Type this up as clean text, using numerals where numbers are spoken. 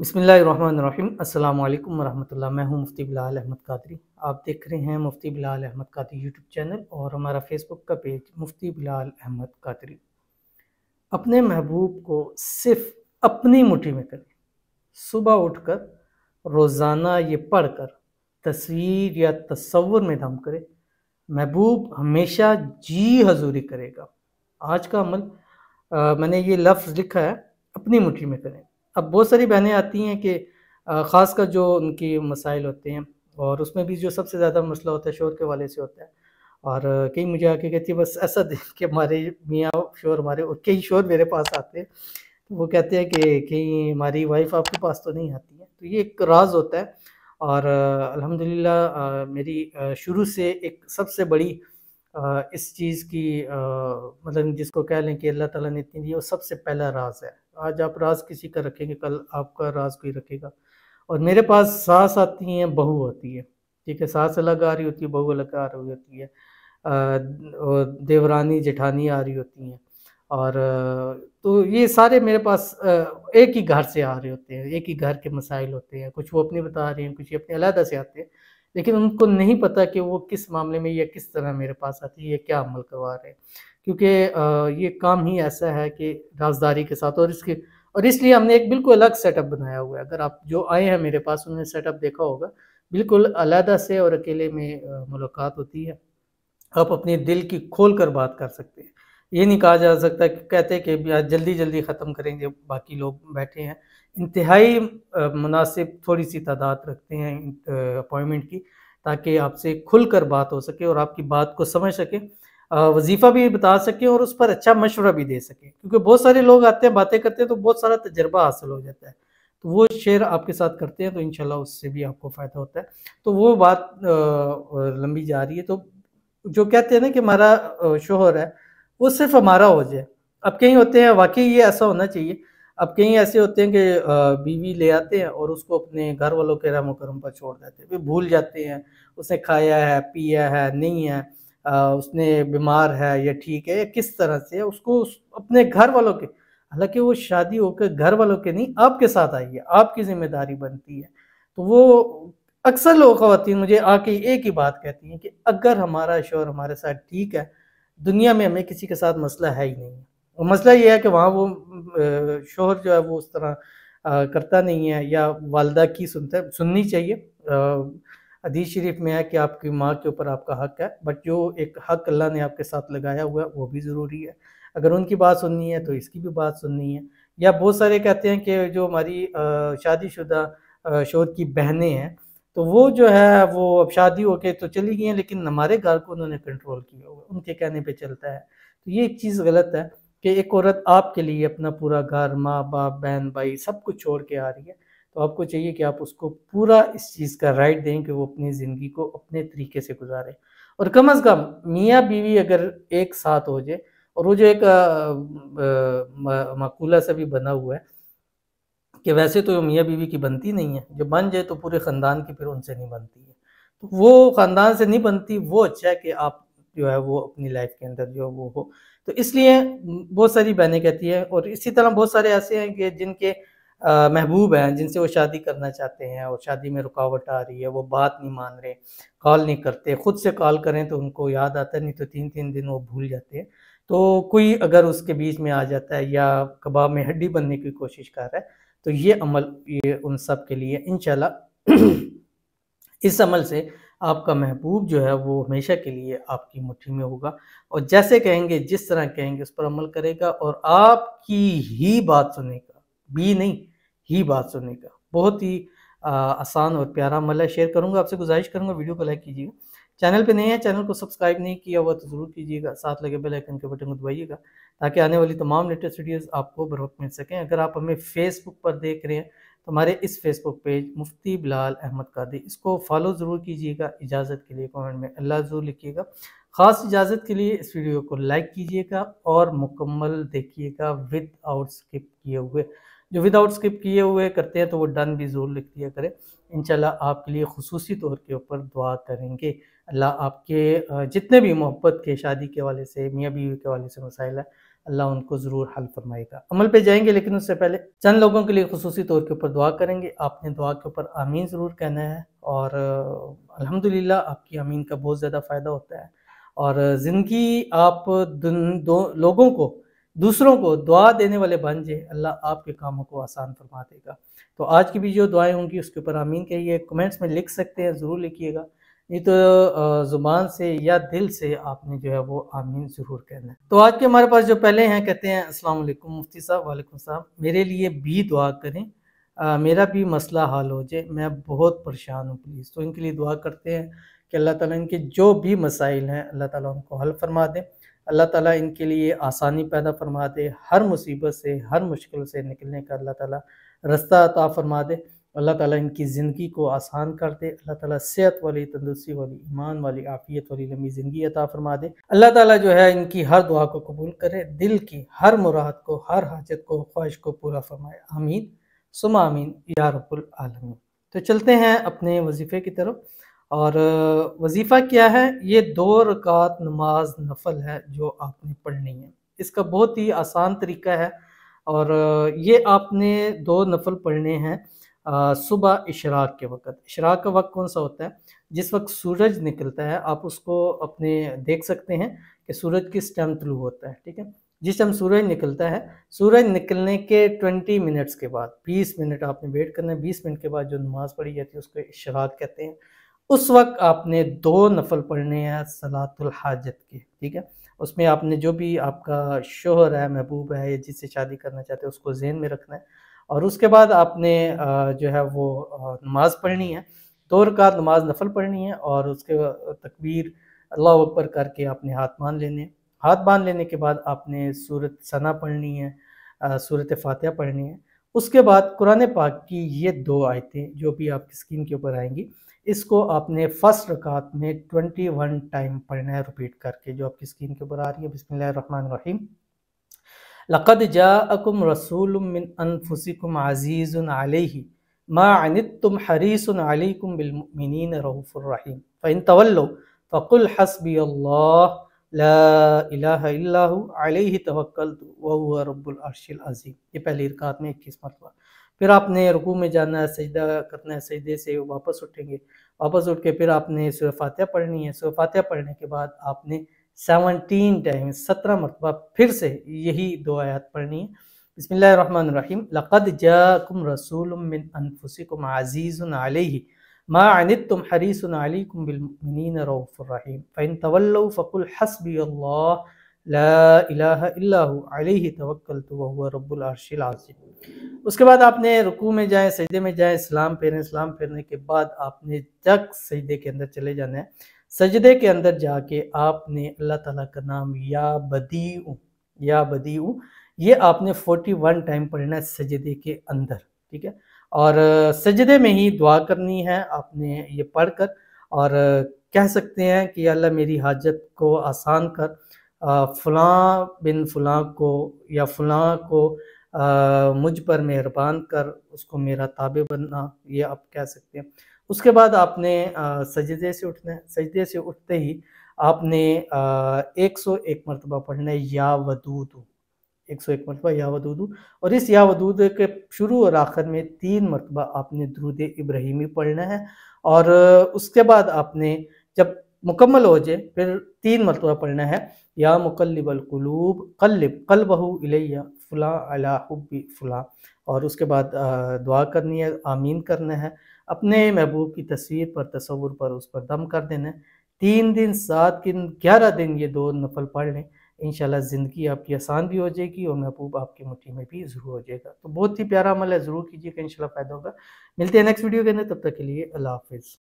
बिस्मिल्लाहिर्रहमानिर्रहीम अस्सलाम वालेकुम वरहमतुल्लाह। मैं हूं मुफ्ती बिलाल अहमद कादरी। आप देख रहे हैं मुफ्ती बिलाल अहमद कादरी यूट्यूब चैनल और हमारा फेसबुक का पेज मुफ्ती बिलाल अहमद कादरी। अपने महबूब को सिर्फ अपनी मुट्ठी में करें। सुबह उठकर रोज़ाना ये पढ़कर तस्वीर या तसव्वुर में दम करें, महबूब हमेशा जी हजूरी करेगा। आज का अमल मैंने ये लफ्ज़ लिखा है, अपनी मुट्ठी में करें। अब बहुत सारी बहनें आती हैं कि ख़ासकर जो उनकी मसाइल होते हैं और उसमें भी जो सबसे ज़्यादा मसला होता है शौहर के हवाले से होता है। और कई मुझे आके कहती है बस ऐसा देख के हमारे मियाँ शौहर हमारे और कई शौहर मेरे पास आते हैं, तो वो कहते हैं कि कहीं हमारी वाइफ़ आपके पास तो नहीं आती है। तो ये एक राज़ होता है और अल्हम्दुलिल्लाह मेरी शुरू से एक सबसे बड़ी इस चीज़ की मतलब जिसको कह लें कि अल्लाह ताला ने इतनी दी है, वो सबसे पहला राज़ है। आज आप राज़ किसी का रखेंगे, कल आपका राज़ कोई रखेगा। और मेरे पास सास आती हैं, बहू होती है, ठीक है? सास अलग आ रही होती है, बहू अलग आ रही होती है। और देवरानी, जेठानी आ रही होती हैं और तो ये सारे मेरे पास एक ही घर से आ रहे होते हैं, एक ही घर के मसाइल होते हैं। कुछ वो अपने बता रहे हैं, कुछ ये अपने अलहदा से आते हैं, लेकिन उनको नहीं पता कि वो किस मामले में या किस तरह मेरे पास आती है, ये क्या अमल करवा रहे हैं। क्योंकि ये काम ही ऐसा है कि राज़दारी के साथ और इसलिए हमने एक बिल्कुल अलग सेटअप बनाया हुआ है। अगर आप जो आए हैं मेरे पास उन्होंने सेटअप देखा होगा, बिल्कुल अलहदा से और अकेले में मुलाकात होती है। आप अपने दिल की खोल कर बात कर सकते हैं। ये नहीं कहा जा सकता कि कहते हैं कि आज जल्दी-जल्दी ख़त्म करेंगे, बाकी लोग बैठे हैं। इंतहाई मुनासिब थोड़ी-सी तादाद रखते हैं अपॉइंटमेंट की, ताकि आपसे खुलकर बात हो सके और आपकी बात को समझ सकें। वज़ीफ़ा भी बता सकें और उस पर अच्छा मशवरा भी दे सकें। क्योंकि बहुत सारे लोग आते हैं, बातें करते हैं, तो बहुत सारा तजुर्बा हासिल हो जाता है। तो वो शेयर आपके साथ करते हैं, तो इंशाल्लाह उससे भी आपको फ़ायदा होता है। तो वो बात लंबी जा रही है, तो जो कहते हैं ना कि हमारा शौहर है, वो सिर्फ़ हमारा हो जाए। अब कहीं होते हैं वाक़ई ये ऐसा होना चाहिए। अब कहीं ऐसे होते हैं कि बीवी ले आते हैं और उसको अपने घर वालों के रहम-ओ-करम पर छोड़ देते हैं। फिर भूल जाते हैं, उसने खाया है, पिया है, नहीं है, उसने बीमार है या ठीक है या किस तरह से उसको अपने घर वालों के, हालाँकि वो शादी होकर घर वालों के नहीं, आपके साथ आई है, आपकी ज़िम्मेदारी बनती है। तो वो अक्सर लोग ख़वातीन मुझे आके एक ही बात कहती हैं कि अगर हमारा शौहर हमारे साथ ठीक है, दुनिया में हमें किसी के साथ मसला है ही नहीं। और मसला ये है कि वहाँ वो शौहर जो है वो उस तरह करता नहीं है या वालिदा की सुननी चाहिए। हदीस शरीफ में है कि आपकी माँ के ऊपर आपका हक है, बट जो एक हक अल्लाह ने आपके साथ लगाया हुआ है वो भी ज़रूरी है। अगर उनकी बात सुननी है तो इसकी भी बात सुननी है। या बहुत सारे कहते हैं कि जो हमारी शादीशुदा शौहर की बहनें हैं, तो वो जो है वो अब शादी हो के तो चली गई हैं, लेकिन हमारे घर को उन्होंने कंट्रोल किया हुआ है, उनके कहने पे चलता है। तो ये एक चीज़ गलत है कि एक औरत आपके लिए अपना पूरा घर, माँ-बाप, बहन-भाई सब कुछ छोड़ के आ रही है, तो आपको चाहिए कि आप उसको पूरा इस चीज़ का राइट दें कि वो अपनी ज़िंदगी को अपने तरीके से गुज़ारे। और कम से कम मियाँ-बीवी अगर एक साथ हो जाए और वो जो एक मकूला सा भी बना हुआ है कि वैसे तो मियाँ-बीवी की बनती नहीं है, जो बन जाए तो पूरे ख़ानदान की फिर उनसे नहीं बनती है। तो वो ख़ानदान से नहीं बनती, वो अच्छा है कि आप जो है वो अपनी लाइफ़ के अंदर जो वो हो। तो इसलिए बहुत सारी बहनें कहती हैं और इसी तरह बहुत सारे ऐसे हैं कि जिनके महबूब हैं, जिनसे वो शादी करना चाहते हैं और शादी में रुकावट आ रही है, वो बात नहीं मान रहे, कॉल नहीं करते, खुद से कॉल करें तो उनको याद आता है, नहीं तो 3-3 दिन वो भूल जाते हैं। तो कोई अगर उसके बीच में आ जाता है या कबाब में हड्डी बनने की कोशिश कर रहा है, तो ये अमल ये उन सब के लिए इंशाल्लाह इस अमल से आपका महबूब जो है वो हमेशा के लिए आपकी मुट्ठी में होगा और जैसे कहेंगे, जिस तरह कहेंगे उस पर अमल करेगा और आपकी ही बात सुनेगा, बी नहीं, ही बात सुनेगा। बहुत ही आसान और प्यारा अमल है, शेयर करूँगा, आपसे गुज़ारिश करूँगा वीडियो को लाइक कीजिएगा। चैनल पे नए हैं, चैनल को सब्सक्राइब नहीं किया हुआ तो ज़रूर कीजिएगा, साथ लगे बेल आइकन के बटन को दबाइएगा ताकि आने वाली तमाम लेटेस्ट वीडियोज़ आपको बर वक़्त मिल सकें। अगर आप हमें फेसबुक पर देख रहे हैं, तो हमारे इस फेसबुक पेज मुफ्ती बिलाल अहमद कादरी, इसको फॉलो ज़रूर कीजिएगा। इजाज़त के लिए कमेंट में अल्लाह ज़रूर लिखिएगा। ख़ास इजाज़त के लिए इस वीडियो को लाइक कीजिएगा और मुकम्मल देखिएगा विदाउट स्किप किए हुए। जो विदाउट स्किप किए हुए करते हैं तो वो डन भी ज़रूर लिख दिया करें। इंशाल्लाह आपके लिए ख़ुसूसी तौर के ऊपर दुआ करेंगे। अल्लाह आपके जितने भी मोहब्बत के, शादी के हवाले से, मियाँ-बीवी के हवाले से मसाइल है, अल्लाह उनको ज़रूर हल फरमाएगा। अमल पे जाएंगे, लेकिन उससे पहले चंद लोगों के लिए खुसूसी तौर के ऊपर दुआ करेंगे। आपने दुआ के ऊपर आमीन ज़रूर कहना है, और अल्हम्दुलिल्लाह आपकी आमीन का बहुत ज़्यादा फ़ायदा होता है। और ज़िंदगी आप दो लोगों को, दूसरों को दुआ देने वाले बन जाए, अल्लाह आपके कामों को आसान फरमा देगा। तो आज की भी जो दुआएं होंगी उसके ऊपर आमीन कहिए। कमेंट्स में लिख सकते हैं, ज़रूर लिखिएगा, नहीं तो ज़ुबान से या दिल से आपने जो है वो आमीन ज़रूर कहना है। तो आज के हमारे पास जो पहले हैं, कहते हैं अस्सलाम वालेकुम मुफ्ती साहब। वालेकुम सलाम। मेरे लिए भी दुआ करें, मेरा भी मसला हल हो जाए, मैं बहुत परेशान हूँ प्लीज़। तो इनके लिए दुआ करते हैं कि अल्लाह ताला इनके जो भी मसाइल हैं अल्लाह ताला उनको हल फरमा दे। अल्लाह ताला इनके लिए आसानी पैदा फरमा दे, हर मुसीबत से, हर मुश्किल से निकलने का अल्लाह ताला रास्ता अता फरमा दे। अल्लाह ताला इनकी ज़िंदगी को आसान कर दे। अल्लाह ताला सेहत वाली, तंदुरुस्ती वाली, ईमान वाली, आफ़ियत वाली लंबी ज़िंदगी अता फरमा दे। अल्लाह ताला जो है इनकी हर दुआ को कबूल करे, दिल की हर मुराद को, हर हाजत को, ख्वाहिश को पूरा फरमाए। आमीन सुम्मा आमीन या रब्बुल आलमीन। तो चलते हैं अपने वजीफ़े की तरफ। और वजीफ़ा क्या है? ये 2 रकात नमाज नफल है जो आपने पढ़नी है। इसका बहुत ही आसान तरीका है, और ये आपने 2 नफल पढ़ने हैं सुबह इशराक के वक़्त। इशराक का वक़्त कौन सा होता है? जिस वक़्त सूरज निकलता है, आप उसको अपने देख सकते हैं कि सूरज किस टाइम तुलू होता है, ठीक है? जिस टाइम सूरज निकलता है, सूरज निकलने के 20 मिनट्स के बाद, 20 मिनट आपने वेट करना है। 20 मिनट के बाद जो नमाज़ पढ़ी जाती है उसको इशराक कहते हैं। उस वक़्त आपने 2 नफल पढ़ने हैं सलातुल हाजत के, ठीक है? उसमें आपने जो भी आपका शौहर है, महबूब है, या जिससे शादी करना चाहते हैं उसको ज़हन में रखना है। और उसके बाद आपने जो है वो नमाज़ पढ़नी है। 2 रकात नमाज़ नफल पढ़नी है, और उसके तकबीर अल्लाहु अकबर करके आपने हाथ बांध लेने हैं। हाथ बांध लेने के बाद आपने सूरत सना पढ़नी है, सूरत फातिहा पढ़नी है। उसके बाद कुरान पाक की ये 2 आयतें जो भी आपकी स्क्रीन के ऊपर आएंगी, इसको आपने फर्स्ट रकात में 21 टाइम पढ़ना है, रिपीट करके, जो आपकी स्क्रीन के ऊपर आ रही है। बिस्मिल्लाहिर्रहमानिर्रहीम। लक़द जाअकुम रसूलुम मिन अनफुसिकुम अज़ीज़ुन अलैहि मा अनित्तुम हरीसुन अलैकुम बिल मुमिनीना रऊफ़ुर रहीम फ़इन तवल्लौ फ़कुल हस्बियल्लाह ला इलाहा इल्ला हु अलैहि तवक्कलतु व हुवा रब्बुल अर्शिल अज़ीम। ये पहली रकात में 21 मरतबा। फिर आपने रुकू में जाना है, सजदा करना है, सजदे से वापस उठेंगे। वापस उठ के फिर आपने सूरह फातिहा पढ़नी है। सूरह फातिहा पढ़ने के बाद आपने 17 टाइम, 17 मरतबा फिर से यही 2 आयत पढ़नी है। बिस्मिल्लाहिर्रहमानिर्रहीम। लक़द जाअकुम रसूलुम मिन अनफुसिकुम अज़ीज़ुन अलैहि मा अनित्तुम हरीसुन अलैकुम बिल मुमिनीना रऊफ़ुर रहीम फ़इन तवल्लौ फ़कुल हस्बियल्लाह ला इलाहा इल्ला हु अलैहि तवक्कलतु व हुवा रब्बुल अर्शिल अज़ीम। उसके बाद आपने रुकू में जाएं, सजदे में जाएं, सलाम फेरें। सलाम फेरने के बाद आपने जग सजदे के अंदर चले जाना है। सजदे के अंदर जाके आपने अल्लाह ताला का नाम या बदीउ ये आपने 41 टाइम पढ़ना है सजदे के अंदर, ठीक है? और सजदे में ही दुआ करनी है आपने ये पढ़कर, और कह सकते हैं कि अल्लाह मेरी हाजत को आसान कर, फ़लाँ बिन फ़लाँ को या फ़लाँ को मुझ पर मेहरबान कर, उसको मेरा ताबे बनना, ये आप कह सकते हैं। उसके बाद आपने सजदे से उठना है। सजदे से उठते ही आपने 101 मरतबा पढ़ना है या वदूदु, 101 मरतबा या वदूदु। और इस या वदूद के शुरू और आखिर में 3 मरतबा आपने दुरूद इब्राहिमी पढ़ना है। और उसके बाद आपने जब मुकम्मल हो जाए फिर 3 मरतबा पढ़ना है या मुक़ल्लिबल क़ुलूब क़ल्लिब क़ल्बहु इलैया फ़ुला अला हुब्बी फ़ुला। और उसके बाद दुआ करनी है, आमीन करना है। अपने महबूब की तस्वीर पर, तसव्वुर पर, उस पर दम कर देना है। 3 दिन, 7 दिन, 11 दिन ये 2 नफल पढ़ लें, इंशाल्लाह ज़िंदगी आपकी आसान भी हो जाएगी और महबूब आपकी मुट्ठी में भी ज़रूर हो जाएगा। तो बहुत ही प्यारा अमल है, ज़रूर कीजिएगा, इंशाल्लाह फ़ायदा होगा। मिलते हैं नेक्स्ट वीडियो के अंदर, तब तक के लिए अल्लाह हाफ़िज़।